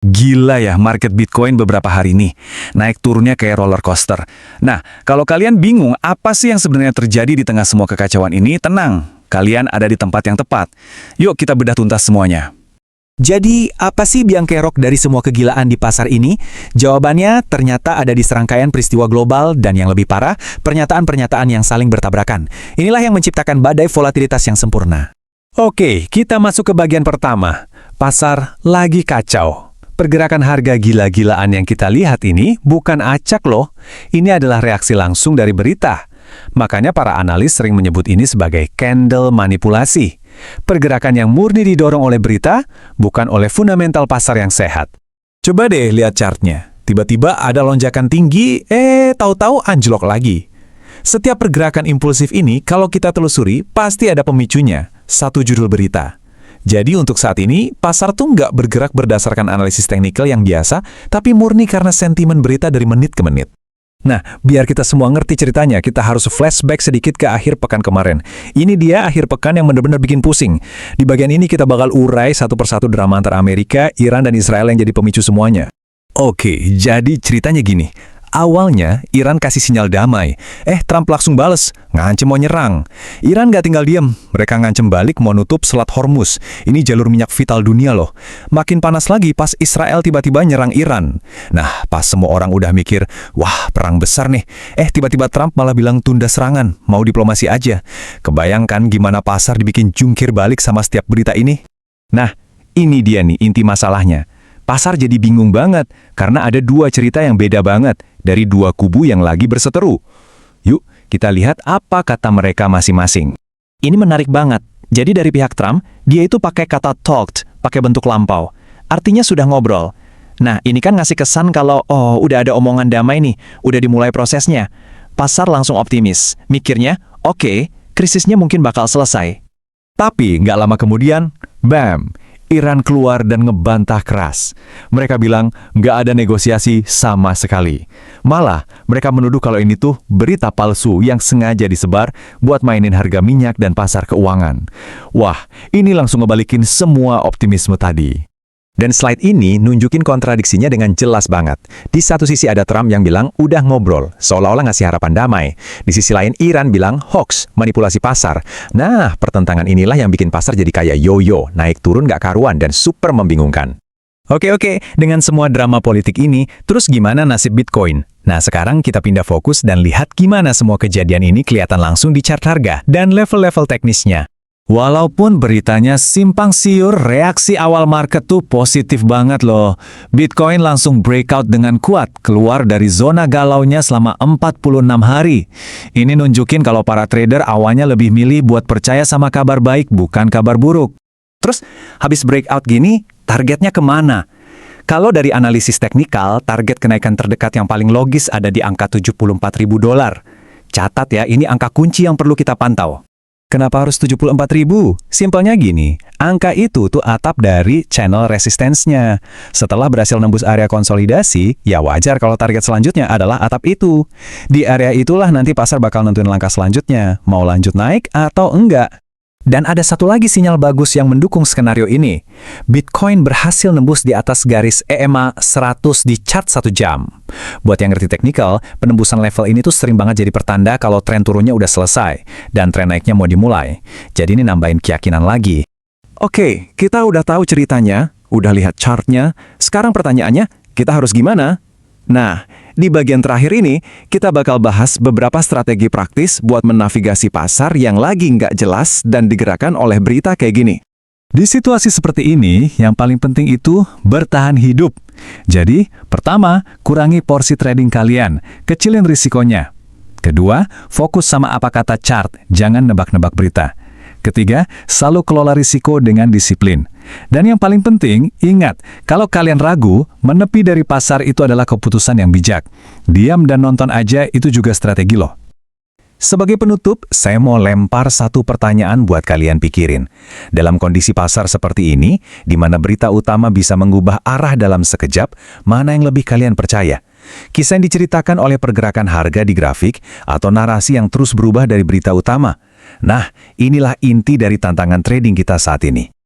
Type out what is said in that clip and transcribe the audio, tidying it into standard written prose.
Gila ya market Bitcoin beberapa hari ini. Naik turunnya kayak roller coaster. Nah, kalau kalian bingung apa sih yang sebenarnya terjadi di tengah semua kekacauan ini, tenang. Kalian ada di tempat yang tepat. Yuk kita bedah tuntas semuanya. Jadi, apa sih biang kerok dari semua kegilaan di pasar ini? Jawabannya ternyata ada di serangkaian peristiwa global dan yang lebih parah, pernyataan-pernyataan yang saling bertabrakan. Inilah yang menciptakan badai volatilitas yang sempurna. Oke, kita masuk ke bagian pertama. Pasar lagi kacau. Pergerakan harga gila-gilaan yang kita lihat ini bukan acak loh. Ini adalah reaksi langsung dari berita. Makanya para analis sering menyebut ini sebagai candle manipulasi. Pergerakan yang murni didorong oleh berita, bukan oleh fundamental pasar yang sehat. Coba deh lihat chartnya. Tiba-tiba ada lonjakan tinggi, tahu-tahu anjlok lagi. Setiap pergerakan impulsif ini, kalau kita telusuri, pasti ada pemicunya. Satu judul berita. Jadi untuk saat ini, pasar tuh nggak bergerak berdasarkan analisis teknikal yang biasa, tapi murni karena sentimen berita dari menit ke menit. Nah, biar kita semua ngerti ceritanya, kita harus flashback sedikit ke akhir pekan kemarin. Ini dia akhir pekan yang benar-benar bikin pusing. Di bagian ini kita bakal urai satu persatu drama antara Amerika, Iran, dan Israel yang jadi pemicu semuanya. Oke, jadi ceritanya gini. Awalnya, Iran kasih sinyal damai. Trump langsung bales, ngancem mau nyerang. Iran nggak tinggal diem, mereka ngancem balik mau nutup Selat Hormuz. Ini jalur minyak vital dunia loh. Makin panas lagi pas Israel tiba-tiba nyerang Iran. Nah, pas semua orang udah mikir, wah perang besar nih. Tiba-tiba Trump malah bilang tunda serangan, mau diplomasi aja. Kebayangkan gimana pasar dibikin jungkir balik sama setiap berita ini? Nah, ini dia nih inti masalahnya. Pasar jadi bingung banget, karena ada dua cerita yang beda banget dari dua kubu yang lagi berseteru. Yuk, kita lihat apa kata mereka masing-masing. Ini menarik banget. Jadi dari pihak Trump, dia itu pakai kata talked, pakai bentuk lampau. Artinya sudah ngobrol. Nah, ini kan ngasih kesan kalau, udah ada omongan damai nih, udah dimulai prosesnya. Pasar langsung optimis. Mikirnya, oke, krisisnya mungkin bakal selesai. Tapi nggak lama kemudian, bam! Iran keluar dan ngebantah keras. Mereka bilang nggak ada negosiasi sama sekali. Malah, mereka menuduh kalau ini tuh berita palsu yang sengaja disebar buat mainin harga minyak dan pasar keuangan. Wah, ini langsung ngebalikin semua optimisme tadi. Dan slide ini nunjukin kontradiksinya dengan jelas banget. Di satu sisi ada Trump yang bilang udah ngobrol, seolah-olah ngasih harapan damai. Di sisi lain Iran bilang hoax, manipulasi pasar. Nah, pertentangan inilah yang bikin pasar jadi kayak yo-yo, naik turun gak karuan dan super membingungkan. Oke, dengan semua drama politik ini, terus gimana nasib Bitcoin? Nah, sekarang kita pindah fokus dan lihat gimana semua kejadian ini kelihatan langsung di chart harga dan level-level teknisnya. Walaupun beritanya simpang siur, reaksi awal market tuh positif banget loh. Bitcoin langsung breakout dengan kuat, keluar dari zona galaunya selama 46 hari. Ini nunjukin kalau para trader awalnya lebih milih buat percaya sama kabar baik, bukan kabar buruk. Terus, habis breakout gini, targetnya kemana? Kalau dari analisis teknikal, target kenaikan terdekat yang paling logis ada di angka $74.000. Catat ya, ini angka kunci yang perlu kita pantau. Kenapa harus 74.000? Simpelnya gini, angka itu tuh atap dari channel resistance-nya. Setelah berhasil nembus area konsolidasi, ya wajar kalau target selanjutnya adalah atap itu. Di area itulah nanti pasar bakal nentuin langkah selanjutnya, mau lanjut naik atau enggak. Dan ada satu lagi sinyal bagus yang mendukung skenario ini. Bitcoin berhasil nembus di atas garis EMA 100 di chart 1 jam. Buat yang ngerti teknikal, penembusan level ini tuh sering banget jadi pertanda kalau tren turunnya udah selesai dan tren naiknya mau dimulai. Jadi ini nambahin keyakinan lagi. Oke, kita udah tahu ceritanya, udah lihat chartnya. Sekarang pertanyaannya, kita harus gimana? Nah, di bagian terakhir ini, kita bakal bahas beberapa strategi praktis buat menavigasi pasar yang lagi nggak jelas dan digerakkan oleh berita kayak gini. Di situasi seperti ini, yang paling penting itu bertahan hidup. Jadi, pertama, kurangi porsi trading kalian, kecilin risikonya. Kedua, fokus sama apa kata chart, jangan nebak-nebak berita. Ketiga, selalu kelola risiko dengan disiplin. Dan yang paling penting, ingat, kalau kalian ragu, menepi dari pasar itu adalah keputusan yang bijak. Diam dan nonton aja itu juga strategi loh. Sebagai penutup, saya mau lempar satu pertanyaan buat kalian pikirin. Dalam kondisi pasar seperti ini, di mana berita utama bisa mengubah arah dalam sekejap, mana yang lebih kalian percaya? Kisah yang diceritakan oleh pergerakan harga di grafik atau narasi yang terus berubah dari berita utama? Nah, inilah inti dari tantangan trading kita saat ini.